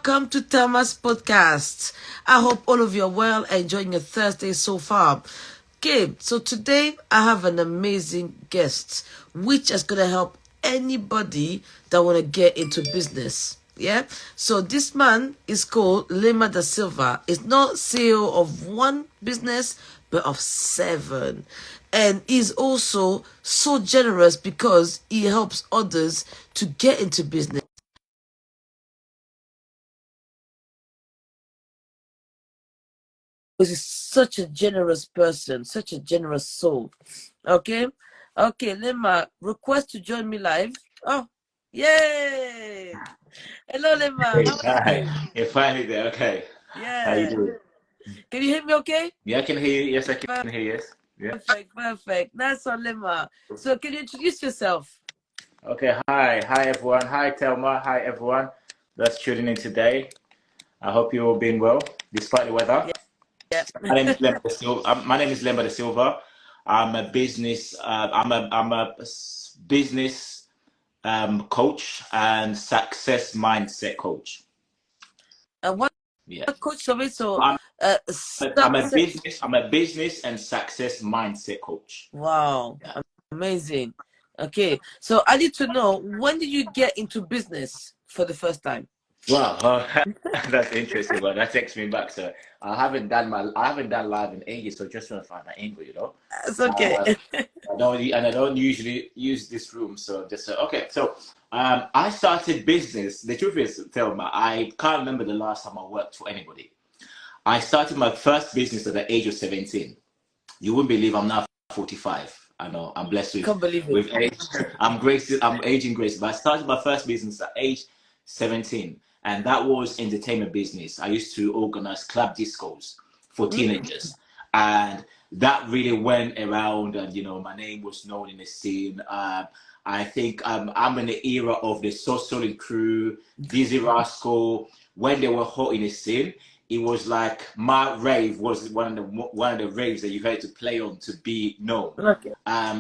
welcome to Thelma's podcast. I hope all of you are well, enjoying your Thursday so far. Okay, so today I have an amazing guest, which is going to help anybody that want to get into business. Yeah, so this man is called Lema DaSilva. He's not CEO of one business, but of 7. And he's also so generous because he helps others to get into business. He's such a generous person, such a generous soul. Okay? Okay, Lema, request to join me live. Oh, yay! Hello, Lema. Hey, How are hi. you? You're finally there. Okay. How you Yeah. doing? Can you hear me okay? Yeah, I can hear you. Yes, I can hear you. Yes. Yeah. Perfect, perfect. That's all, Lema. So can you introduce yourself? Okay. Hi. Hi, everyone. Hi, Thelma. Hi, everyone that's tuning in today. I hope you're all being well despite the weather. Yeah. My name is Lema DaSilva. My name is Lema DaSilva. I'm a business. I'm a business coach and success mindset coach. And what Yeah. coach of it? So, I'm I'm a success. business. I'm a business and success mindset coach. Wow, Yeah. amazing. Okay, so I need to know, when did you get into business for the first time? Wow, that's interesting. Well, that takes me back. So I haven't done live in ages. So just want to find that angle, you know. It's okay. Uh, I don't usually use this room. So just okay. So I started business. The truth is, Thelma, I can't remember the last time I worked for anybody. I started my first business at the age of 17. You wouldn't believe I'm now 45. I know I'm blessed Can't believe it. with age. I'm aging grace. But I started my first business at age 17, and that was entertainment business. I used to organize club discos for Mm. teenagers, and that really went around. And my name was known in the scene. I think I'm in the era of the So Solid Crew, Dizzy Rascal, when they were hot in the scene. It was like my rave was one of the raves that you had to play on to be known. Okay.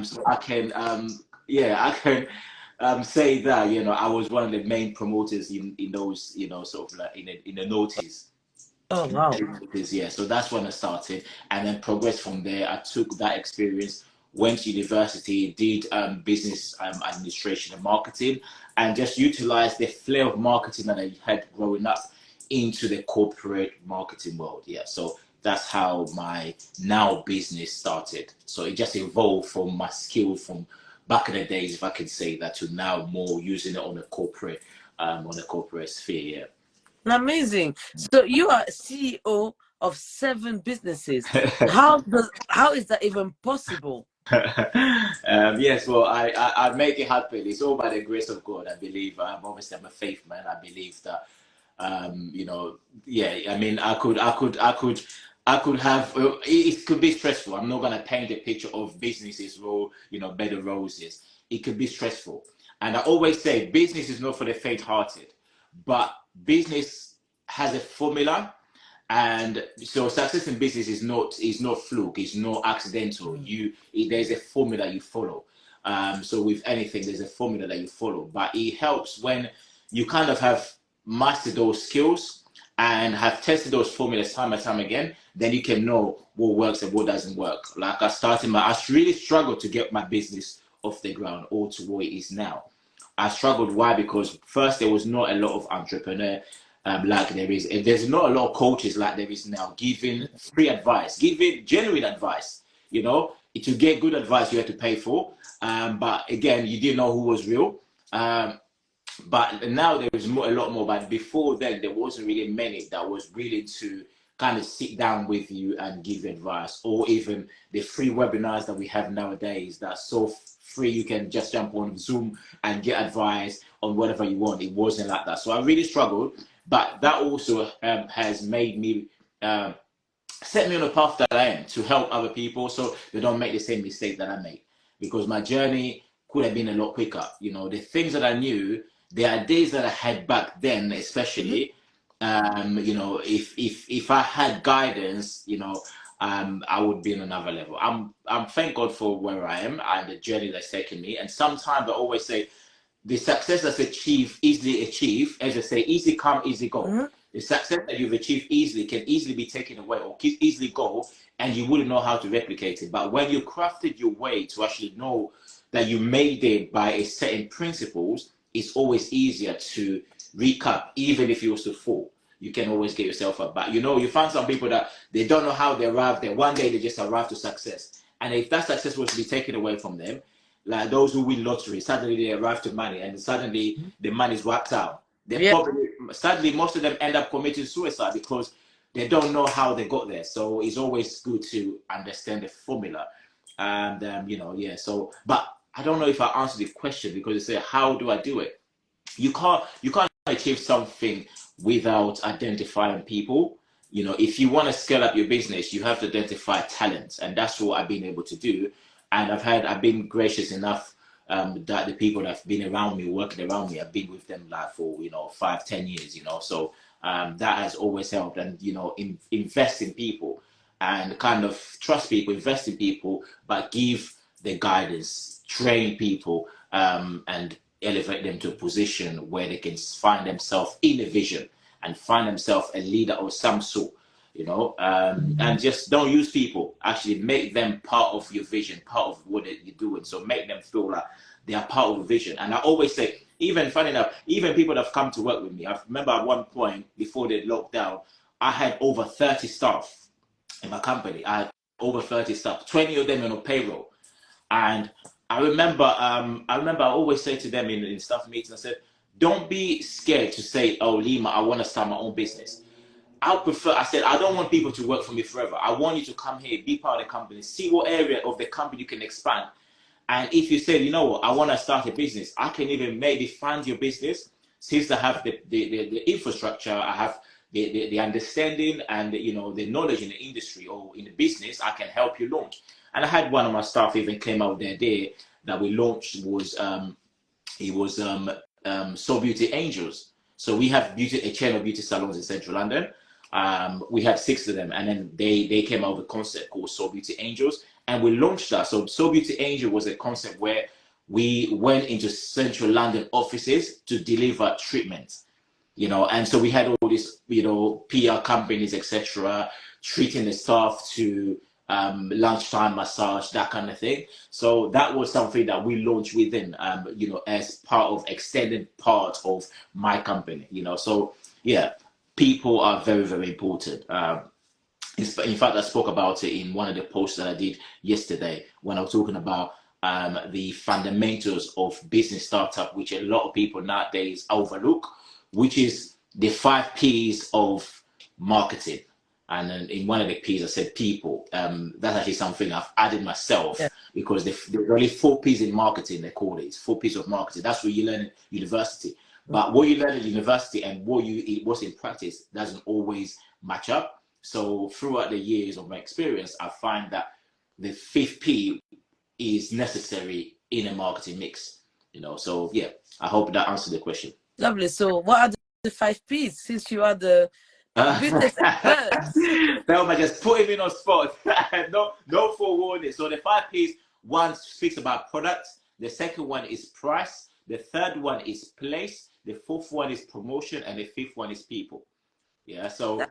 So I can I can say that I was one of the main promoters in those sort of like in the notice. Oh, wow. Yeah, so that's when I started, and then progressed from there. I took that experience, went to university, did business administration and marketing, and just utilized the flair of marketing that I had growing up into the corporate marketing world. Yeah, so that's how my now business started. So it just evolved from my skill from back in the days, if I could say that, to now more using it on a corporate sphere. Yeah. Amazing. So you are CEO of 7 businesses. Yeah. How is that even possible? Yes, well, I make it happen. It's all by the grace of God. I believe. Obviously, I'm a faith man. I believe that. Yeah. I mean, I could have. It could be stressful. I'm not gonna paint a picture of businesses or bed of roses. It could be stressful, and I always say business is not for the faint-hearted, but business has a formula, and so success in business is not fluke, it's not accidental. Mm. There's a formula you follow. So with anything, there's a formula that you follow, but it helps when you kind of have mastered those skills and have tested those formulas time and time again. Then you can know what works and what doesn't work. Like I really struggled to get my business off the ground or to what it is now. I struggled. Why? Because first, there was not a lot of entrepreneur like there is. And there's not a lot of coaches like there is now giving free advice, giving genuine advice. To get good advice, you had to pay for. But again, you didn't know who was real. But now there is a lot more. But before then, there wasn't really many that was willing to kind of sit down with you and give advice, or even the free webinars that we have nowadays. That's so free, you can just jump on Zoom and get advice on whatever you want. It wasn't like that, so I really struggled. But that also has made me set me on a path that I am to help other people so they don't make the same mistake that I made. Because my journey could have been a lot quicker. The things that I knew, the ideas that I had back then, Mhm. especially, if I had guidance, I would be on another level. I'm thank God for where I am and the journey that's taken me. And sometimes I always say, the success that's achieved, easily achieved, as I say, easy come, easy go. The success that you've achieved easily can easily be taken away or easily go, and you wouldn't know how to replicate it. But when you crafted your way to actually know that you made it by a certain principles, it's always easier to recap, even if you was to fall. You can always get yourself up. But you find some people that they don't know how they arrived there. One day they just arrived to success. And if that success was to be taken away from them, like those who win lottery, suddenly they arrive to money and suddenly the money's whacked out. They probably, sadly, most of them end up committing suicide because they don't know how they got there. So it's always good to understand the formula. And, but I don't know if I answered the question because you say, how do I do it? You can't achieve something without identifying people. If you want to scale up your business, you have to identify talents, and that's what I've been able to do. And I've been gracious enough that the people that have been around me, working around me, I've been with them like for 5-10 years. So that has always helped. And invest in people and kind of trust people, invest in people, but give the guidance, train people, and elevate them to a position where they can find themselves in a vision and find themselves a leader of some sort, and just don't use people. Actually make them part of your vision, part of what you're doing. So make them feel like they are part of the vision. And I always say, even funny enough, even people that have come to work with me, I remember at one point before the lockdown, I had over 30 staff in my company. I had over 30 staff, 20 of them on a payroll. And I remember I always say to them in staff meetings, I said, don't be scared to say, oh, Lema, I want to start my own business. I said, I don't want people to work for me forever. I want you to come here, be part of the company, see what area of the company you can expand. And if you say, you know what, I want to start a business, I can even maybe fund your business since I have the infrastructure, I have the understanding and the knowledge in the industry or in the business, I can help you launch. And I had one of my staff even came out the day that we launched was So Beauty Angels. So we have a chain of beauty salons in central London. We had 6 of them, and then they came out with a concept called So Beauty Angels, and we launched that. So Beauty Angel was a concept where we went into central London offices to deliver treatments, and so we had all these, PR companies, etc., treating the staff to lunchtime massage, that kind of thing. So that was something that we launched within, as part of extended part of my company, So yeah, people are very, very important. In fact, I spoke about it in one of the posts that I did yesterday when I was talking about the fundamentals of business startup, which a lot of people nowadays overlook, which is the 5 P's of marketing. And then in one of the P's, I said people. That's actually something I've added myself, because there's only 4 P's in marketing, they call it. It's 4 P's of marketing. That's what you learn in university. But what you learn in university and what's in practice doesn't always match up. So throughout the years of my experience, I find that the 5th P is necessary in a marketing mix. So yeah, I hope that answered the question. Lovely. So what are the 5 P's, since you are the business expert? Thelma just put him in on spot. no forewarning. So the 5 P's, one speaks about product. The second one is price. The third one is place. The 4th one is promotion, and the 5th one is people. Yeah. So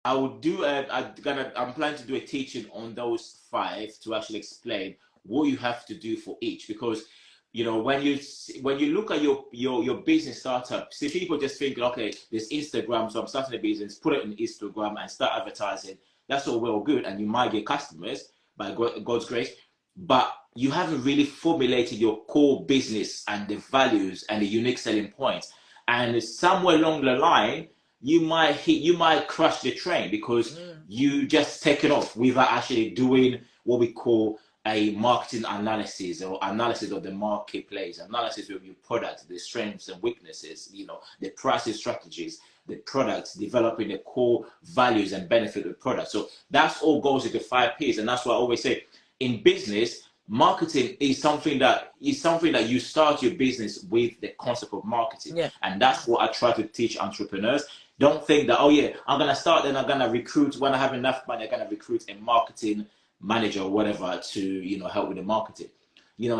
I will do. I'm planning to do a teaching on those 5 to actually explain what you have to do for each, because when you look at your business startup, see, people just think, okay, there's Instagram, so I'm starting a business, put it on Instagram and start advertising. That's all well good, and you might get customers by God's grace, but you haven't really formulated your core business and the values and the unique selling points. And somewhere along the line, you might crash the train because you just take it off without actually doing what we call a marketing analysis, or analysis of the marketplace, analysis of your product, the strengths and weaknesses, the pricing strategies, the products, developing the core values and benefit of the product. So that's all goes into 5 P's. And that's why I always say in business, marketing is something that you start your business with the concept of marketing. Yeah. And that's what I try to teach entrepreneurs. Don't think that, oh yeah, I'm going to start, then I'm going to recruit. When I have enough money, I'm going to recruit a marketing manager or whatever to help with the marketing.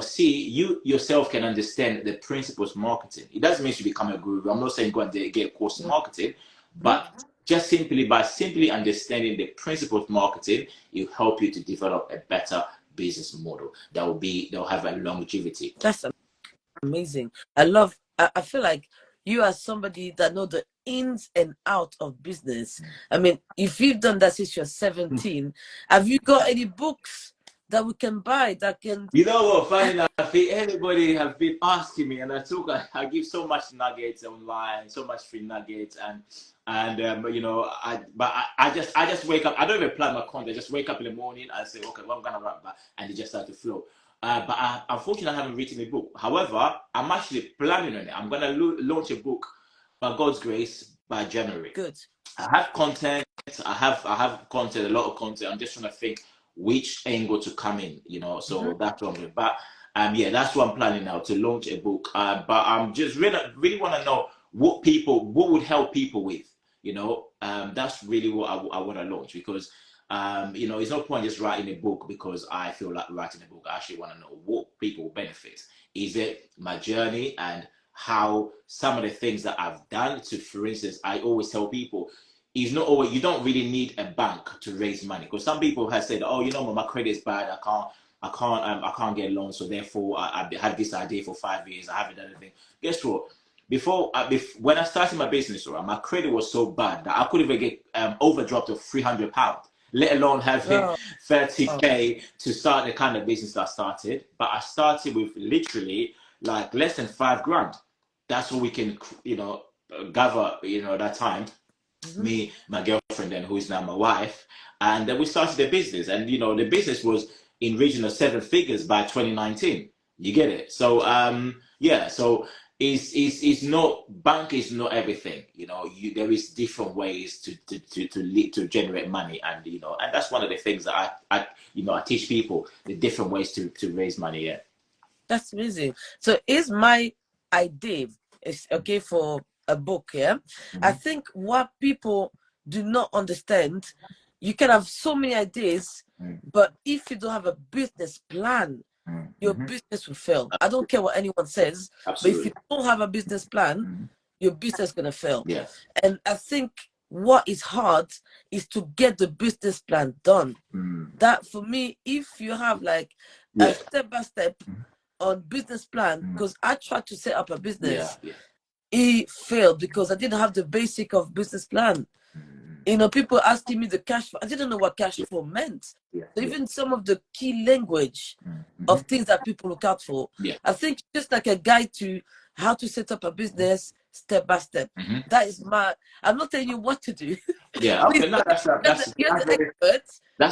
see, you yourself can understand the principles of marketing. It doesn't mean you become a guru. I'm not saying go and get a course in marketing, but just simply understanding the principles of marketing, it will help you to develop a better business model that will have a longevity. That's amazing. I feel like you are somebody that know the ins and out of business. I mean, if you've done that since you're 17, have you got any books that we can buy that can... You know what? Funny enough, everybody have been asking me, and I give so much nuggets online, so much free nuggets, and I just wake up. I don't even plan my content. I just wake up in the morning and say, okay, what I'm gonna write about, and it just start to flow. Unfortunately, I haven't written a book. However, I'm actually planning on it. I'm gonna launch a book by God's grace by January. Good. I have content. I have content, a lot of content. I'm just trying to think which angle to come in, so that's what I'm doing. But that's what I'm planning now, to launch a book. But I'm just really want to know what would help people with, that's really what I want to launch, because it's no point just writing a book because I feel like writing a book. I actually want to know what people will benefit. Is it my journey and how some of the things that I've done to, for instance, I always tell people, is not always, you don't really need a bank to raise money, because some people have said, oh, my credit is bad, I can't get loans, so therefore I had this idea for 5 years, I haven't done anything. Guess what? When I started my business, my credit was so bad that I couldn't even get overdraft of £300, let alone having 30k to start the kind of business I started. But I started with literally like less than £5,000. That's what we can, gather, that time. Me, my girlfriend, then, who is now my wife, and then we started the business, and the business was in region of 7 figures by 2019. You get it? So so it's not, bank is not everything. There is different ways to generate money, and and that's one of the things that I teach people, the different ways to raise money. Yeah, that's amazing. So is my idea is okay for a book, yeah? I think what people do not understand, you can have so many ideas, but if you don't have a business plan, your business will fail. I don't care what anyone says, absolutely. but if you don't have a business plan, your business is gonna fail. Yeah. And I think what is hard is to get the business plan done. That, for me, if you have like a step-by-step on business plan, because I tried to set up a business, it failed because I didn't have the basic of business plan. People asking me the cash flow. I didn't know what cash flow meant. So even some of the key language of things that people look out for, I think just like a guide to how to set up a business step by step. That is I'm not telling you what to do. Yeah, okay, no, that's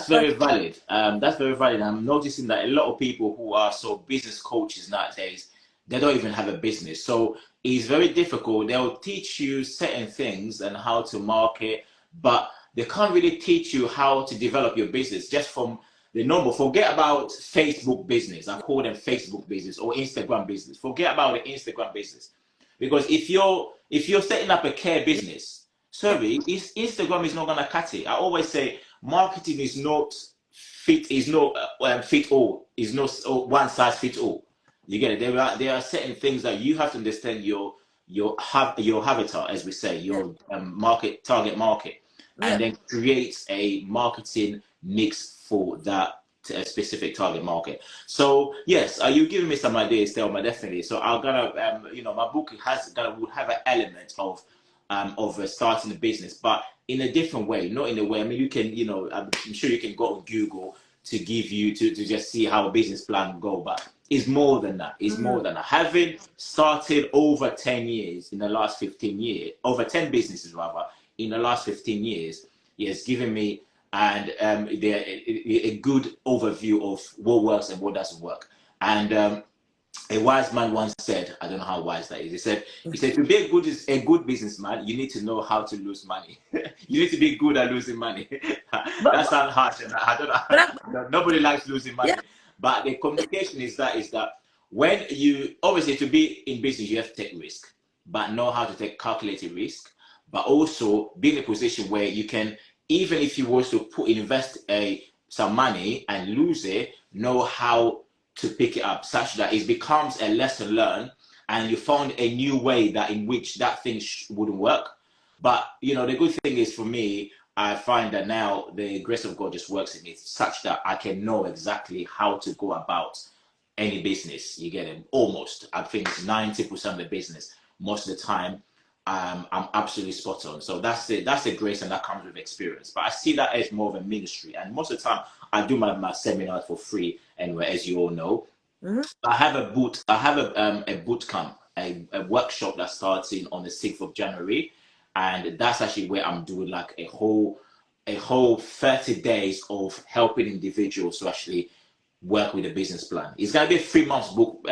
very valid. That's very valid. I'm noticing that a lot of people who are business coaches nowadays, they don't even have a business. So it's very difficult. They'll teach you certain things and how to market, but they can't really teach you how to develop your business just from the normal. Forget about Facebook business. I call them Facebook business or Instagram business. Forget about the Instagram business. Because if you're setting up a care business, sorry, Instagram is not gonna cut it. I always say marketing is not fit all. Is not one size fits all. You get it? There are certain things that you have to understand your avatar, as we say, your target market, and then create a marketing mix for that specific target market. So yes, you're giving me some ideas, Thelma, definitely. So I'm gonna, my book would have an element of starting a business, but in a different way, not in a way. I mean, you can, I'm sure you can go on Google to give you to just see how a business plan go, but it's more than that. It's more than that. Having started over 10 years in the last 15 years, over 10 businesses rather, in the last 15 years, it's given me a good overview of what works and what doesn't work. And a wise man once said, I don't know how wise that is. He said, to be a good businessman, you need to know how to lose money. You need to be good at losing money. That sounds harsh, and I don't know. Nobody likes losing money. Yeah. But the communication is that when you, obviously, to be in business, you have to take risk, but know how to take calculated risk, but also be in a position where you can, even if you was to invest some money and lose it, know how to pick it up, such that it becomes a lesson learned, and you found a new way that in which that thing wouldn't work. But you know, the good thing is for me, I find that now the grace of God just works in me such that I can know exactly how to go about any business. You get it? Almost, I think 90% of the business, most of the time, I'm absolutely spot on. So that's it. That's the grace, and that comes with experience. But I see that as more of a ministry. And most of the time, I do my seminars for free anyway, as you all know. Mm-hmm. I have a boot camp, a workshop that starts in on the 6th of January, and that's actually where I'm doing like a whole 30 days of helping individuals to actually work with a business plan. It's gonna be a 3 months boot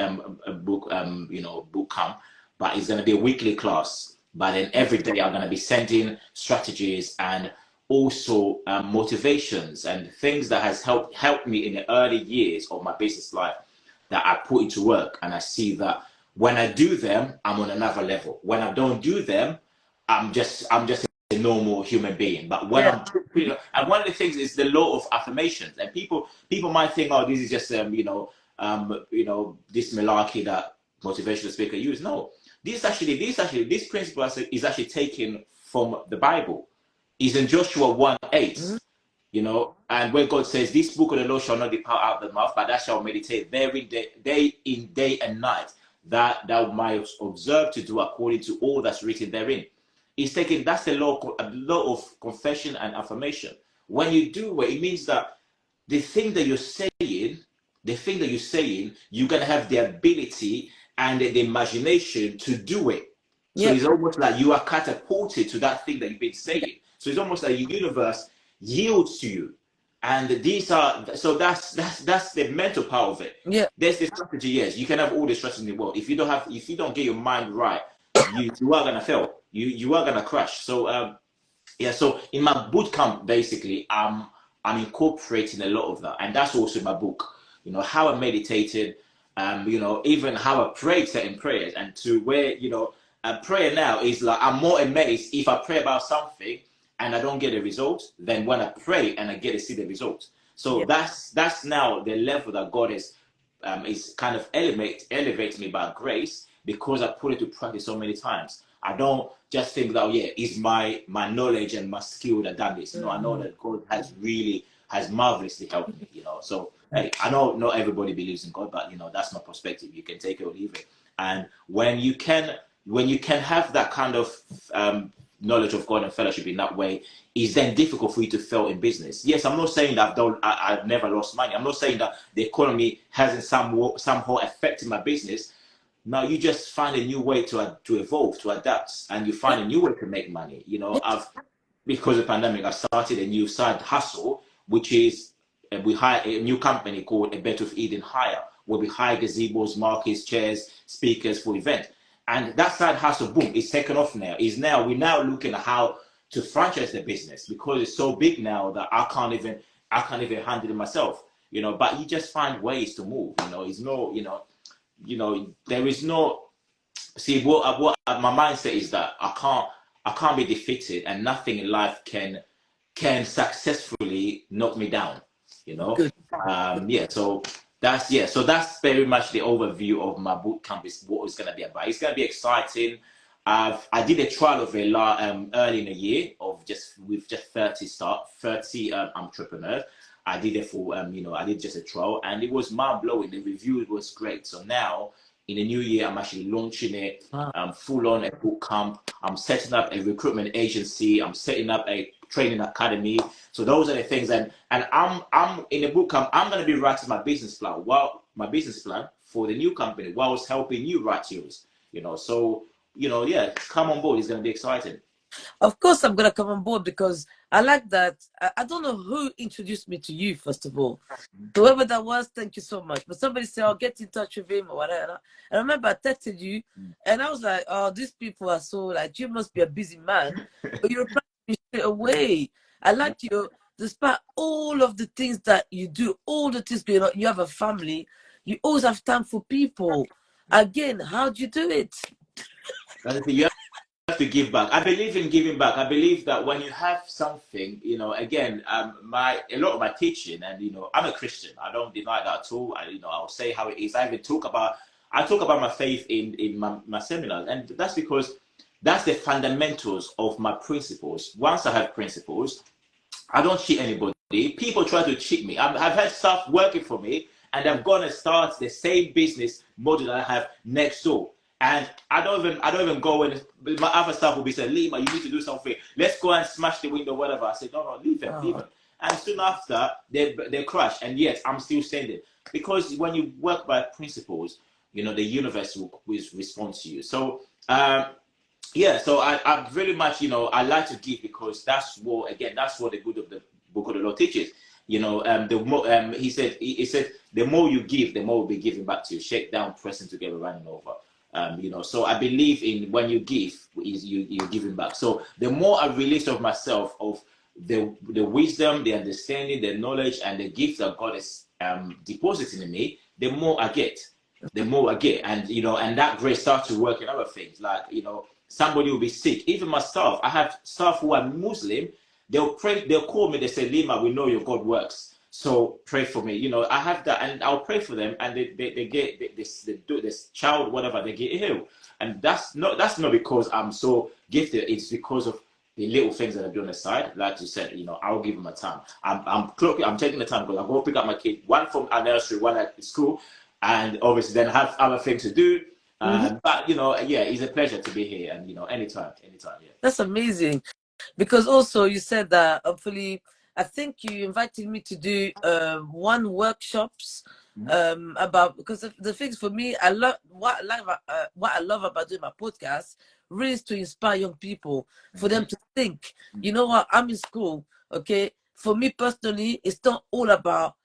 camp, but it's gonna be a weekly class. But then every day I'm gonna be sending strategies and also motivations and things that has helped me in the early years of my business life that I put into work, and I see that when I do them, I'm on another level. When I don't do them, I'm just a normal human being. But when Yeah. and one of the things is the law of affirmations, and people might think, oh, this is just this malarkey that motivational speaker use. No, this principle is actually taken from the Bible. It's in Joshua 1:8. Mm-hmm. You know, and where God says, "This book of the law shall not depart out of the mouth, but thou shalt meditate therein day and night, that thou might observe to do according to all that's written therein." He's taking that's the law of confession and affirmation. When you do it, it means that the thing that you're saying, you're gonna have the ability and the imagination to do it. So Yep. it's almost like you are catapulted to that thing that you've been saying. So it's almost like the universe yields to you, and these are that's the mental part of it. Yeah. There's the strategy. Yes, you can have all the strategy in the world. If you don't get your mind right, you are gonna fail. You are gonna crash. So yeah, so in my boot camp, basically, I'm incorporating a lot of that, and that's also in my book. You know how I meditated, even how I prayed certain prayers, and to where prayer now is like I'm more amazed if I pray about something and I don't get a result than when I pray and I get to see the result. So Yeah. that's now the level that God is kind of elevates me by grace, because I put it to practice so many times. I don't just think that, oh, yeah, it's my knowledge and my skill that done this. No, I know that God has marvelously helped me. So hey, I know not everybody believes in God, but that's my perspective. You can take it or leave it. And when you can have that kind of knowledge of God and fellowship in that way, is then difficult for you to fail in business. Yes, I'm not saying that I've never lost money. I'm not saying that the economy hasn't somehow affected my business. Now you just find a new way to evolve, to adapt, and you find a new way to make money. Because of the pandemic, I started a new side hustle, which is we hire a new company called A Better of Eden Hire, where we hire gazebos, markets, chairs, speakers for events. And that side hustle, boom, is taken off now. We're now looking at how to franchise the business, because it's so big now that I can't even handle it myself. But you just find ways to move. It's no, there is no. See, what my mindset is that I can't be defeated, and nothing in life can successfully knock me down. Good. Yeah. So that's very much the overview of my boot camp. Is what it's going to be about. It's going to be exciting. I did a trial of it early in the year with just 30 entrepreneurs. I did it for I did just a trial, and it was mind blowing. The review was great. So now in the new year, I'm actually launching it full on a boot camp. I'm setting up a recruitment agency. I'm setting up a training academy. So those are the things, and I'm in the boot camp. I'm going to be writing my business plan for the new company, whilst helping you write yours. So yeah, come on board. It's going to be exciting. Of course, I'm gonna come on board because I like that. I don't know who introduced me to you, first of all. Whoever that was, thank you so much. But somebody said, "I'll get in touch with him," or whatever. I remember I texted you, and I was like, "Oh, these people are so like you must be a busy man," but you replied to me straight away. I like you, despite all of the things that you do, all the things going on. You have a family. You always have time for people. Again, how do you do it? You have to give back. I believe in giving back. I believe that when you have something, again, a lot of my teaching, and I'm a Christian. I don't deny that at all. I'll say how it is. I talk about my faith in my seminars, and that's because that's the fundamentals of my principles. Once I have principles, I don't cheat anybody. People try to cheat me. I've had staff working for me, and I'm gonna start the same business model that I have next door. And I don't even go, and my other staff will be saying, Lema, you need to do something. Let's go and smash the window, whatever. I said, no, leave them, leave them. And soon after, they crash. And yes, I'm still standing. Because when you work by principles, the universe will respond to you. So, yeah, so I very much, I like to give, because that's what the good of the book of the Law teaches. The more he said, the more you give, the more will be given back to you. Shake down, pressing together, running over. So I believe in when you give, you're giving back. So the more I release of myself, of the wisdom, the understanding, the knowledge, and the gifts that God is depositing in me, the more I get. And and that grace starts to work in other things. Like, somebody will be sick. Even my staff, I have staff who are Muslim. They'll call me, they say, Lema, we know your God works, so pray for me. I have that, and I'll pray for them, and they get this child, whatever, they get healed. And that's not because I'm so gifted. It's because of the little things that I do on the side. Like you said, I'll give them my time. I'm taking the time, because I go pick up my kid, one from our nursery, one at school, and obviously then have other things to do. But yeah, it's a pleasure to be here, and anytime, yeah. That's amazing. Because also you said that hopefully, I think you invited me to do one workshops about, because the things for me, I love what I love about doing my podcast really is to inspire young people, for them to think. You know what? I'm in school, okay? For me personally, it's not all about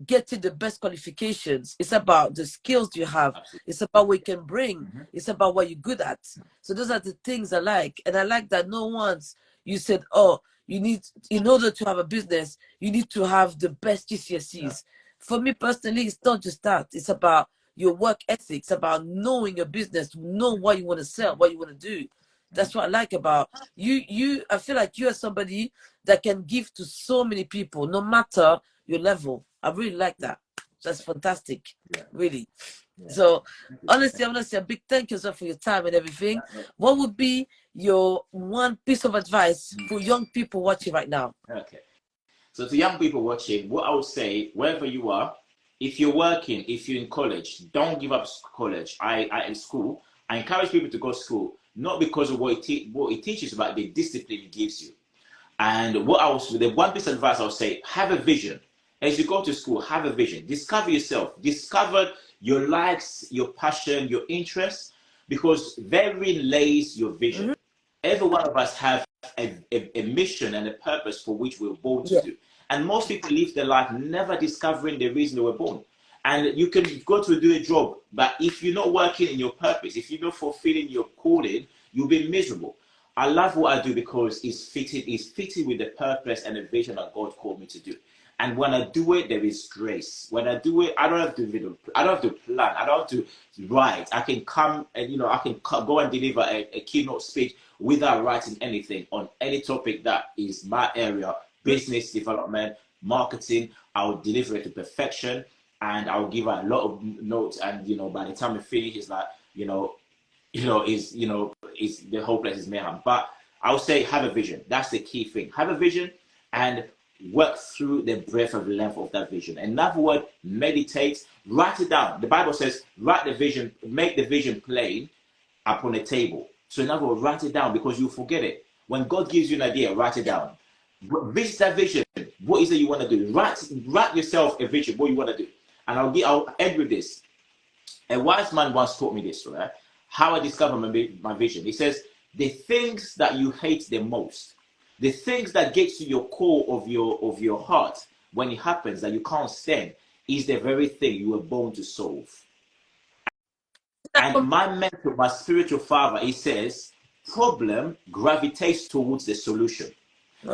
getting the best qualifications. It's about the skills you have. Absolutely. It's about what you can bring. It's about what you're good at. So those are the things I like. And I like that no once you said, oh, you need, in order to have a business, you need to have the best GCSEs. Yeah. For me personally, it's not just that. It's about your work ethics, about knowing your business, know what you want to sell, what you want to do. That's what I like about you. I feel like you are somebody that can give to so many people, no matter your level. I really like that. That's fantastic. Yeah. Really. Yeah. So honestly, I want to say a big thank you, sir, for your time and everything. Yeah. What would be your one piece of advice for young people watching right now? Okay. So to young people watching, what I would say, wherever you are, if you're working, if you're in college, don't give up college. In school, I encourage people to go to school, not because of what it teaches, but the discipline it gives you. And the one piece of advice I would say, have a vision. As you go to school, have a vision. Discover yourself. Discover your likes, your passion, your interests, because therein lays your vision. Every one of us have a mission and a purpose for which we're born to do. And most people live their life never discovering the reason they were born. And you can go to do a job, but if you're not working in your purpose, if you're not fulfilling your calling, you'll be miserable. I love what I do because it's fitted with the purpose and the vision that God called me to do. And when I do it, there is grace. When I do it, I don't have to plan. I don't have to write. I can come and I can go and deliver a keynote speech without writing anything on any topic that is my area: business development, marketing. I'll deliver it to perfection, and I'll give a lot of notes. And by the time I finish, it's like is the whole place is mayhem. But I would say have a vision. That's the key thing. Have a vision and work through the breadth of length of that vision. Another word, meditate, write it down. The Bible says, write the vision, make the vision plain upon a table. So in other words, write it down, because you forget it. When God gives you an idea, write it down. Visit that vision. What is it you want to do? Write yourself a vision, what you want to do. And I'll end with this. A wise man once taught me this, right? How I discovered my vision. He says, the things that you hate the most, the things that get to your core of your heart, when it happens that you can't stand, is the very thing you were born to solve. And my mentor, my spiritual father, he says, problem gravitates towards the solution.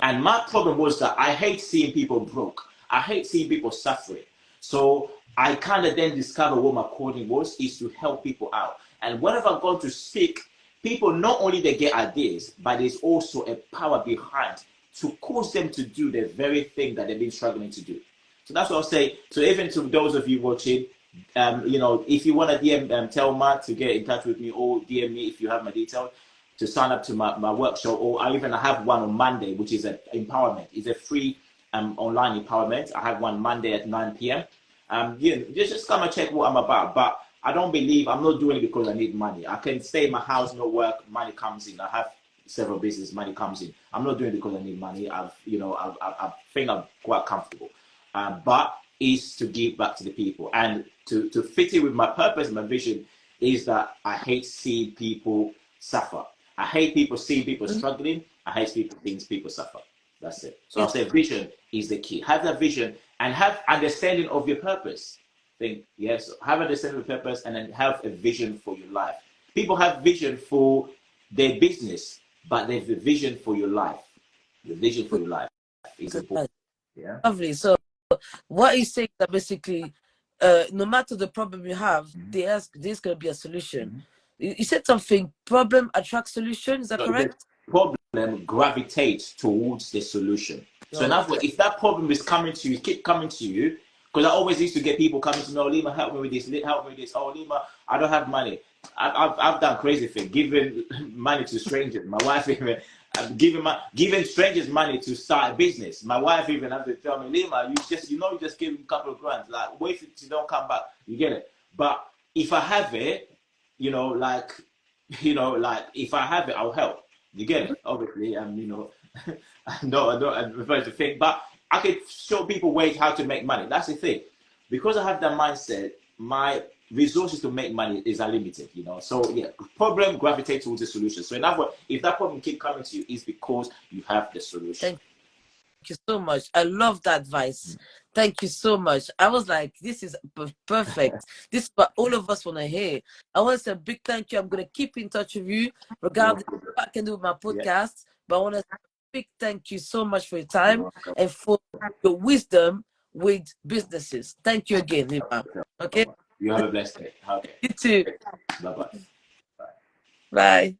And my problem was that I hate seeing people broke. I hate seeing people suffering. So I kind of then discovered what my calling was, is to help people out. And whenever I've gone to speak people not only they get ideas, but there's also a power behind to cause them to do the very thing that they've been struggling to do. So that's what I'll say. So even to those of you watching, if you want to DM Telma to get in touch with me, or DM me if you have my details to sign up to my workshop, or I even have one on Monday, which is an empowerment. It's a free online empowerment. I have one Monday at 9 p.m. Just come and check what I'm about. But I don't believe I'm not doing it because I need money. I can stay in my house, no work, money comes in. I have several business, money comes in. I'm not doing it because I need money. I think I'm quite comfortable. But is to give back to the people, and to fit it with my purpose and my vision is that I hate seeing people suffer. I hate seeing people struggling. I hate seeing people suffer. That's it. So I'll say vision is the key. Have that vision and have understanding of your purpose. Have understanding of purpose, and then have a vision for your life. People have vision for their business, but they have the vision for your life. The vision for your life is important. Yeah. Lovely. So what he's saying that basically, no matter the problem you have, there's going to be a solution. You said something, problem attracts solution, is that correct? The problem gravitates towards the solution. So in other words, if that problem is coming to you, keep coming to you, because I always used to get people coming to me, oh, Lema, help me with this, help me with this. Oh, Lema, I don't have money. I've done crazy things, giving money to strangers. My wife even giving strangers money to start a business. My wife even had to tell me, Lema, you just give a couple of grand, like wait till you don't come back. You get it? But if I have it, if I have it, I'll help. You get it? Obviously, I prefer to think, but I could show people ways how to make money. That's the thing. Because I have that mindset, my resources to make money is unlimited, So yeah, problem gravitates towards the solution. So in other words, if that problem keep coming to you, it's because you have the solution. Thank you so much. I love that advice. Thank you so much. I was like, this is perfect. This is what all of us want to hear. I want to say a big thank you. I'm going to keep in touch with you regardless of what I can do with my podcast. But I want to say a big thank you so much for your time and for your wisdom with businesses. Thank you again, Lema. Okay? You have a blessed day. Okay. You too. Bye-bye. Bye.